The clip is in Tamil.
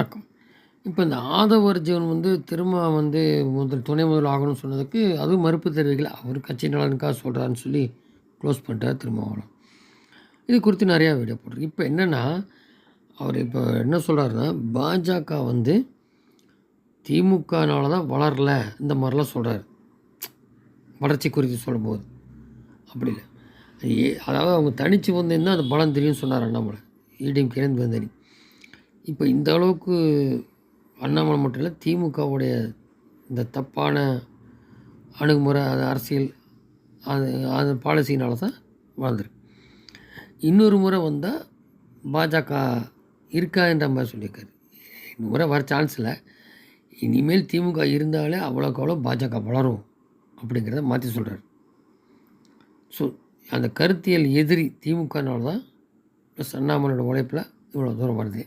வணக்கம். இப்போ இந்த ஆதவர்ஜுன் திரும்ப துணை முதல்வர் ஆகணும்னு சொன்னதுக்கு அதுவும் மறுப்பு தெரிவிக்கல. அவர் கட்சி நலனுக்காக சொல்கிறாருன்னு சொல்லி க்ளோஸ் பண்ணிட்டார் திருமாவளவன். இது குறித்து நிறையா வீடியோ போட்டிருக்கு. இப்போ என்னென்னா, அவர் இப்போ என்ன சொல்கிறாருன்னா, பாஜக திமுகனால தான் வளரல, இந்த மாதிரிலாம் சொல்கிறாரு. வளர்ச்சி குறித்து சொல்லும்போது அப்படி இல்லை. அதாவது அவங்க தனித்து வந்திருந்தால் அது பலம் தெரியும்னு சொன்னார் அண்ணாமலை. கிரேந்த் வந்தனி. இப்போ இந்த அளவுக்கு அண்ணாமலை மட்டும் இல்லை, திமுகவுடைய இந்த தப்பான அணுகுமுறை, அது அரசியல், அது பாலிசினால தான் வாழ்ந்துருக்கு. இன்னொரு முறை வந்தால் பாஜக இருக்காதுன்ற மாதிரி சொல்லியிருக்காரு. இன்னொரு முறை வர சான்ஸ் இல்லை. இனிமேல் திமுக இருந்தாலே அவ்வளோக்கு அவ்வளோ பாஜக வளரும் அப்படிங்கிறத மாற்றி சொல்கிறார். ஸோ அந்த கருத்தியல் எதிரி திமுகனால தான் ப்ளஸ் அண்ணாமலையோட உழைப்பில் இவ்வளோ தூரம் வருது.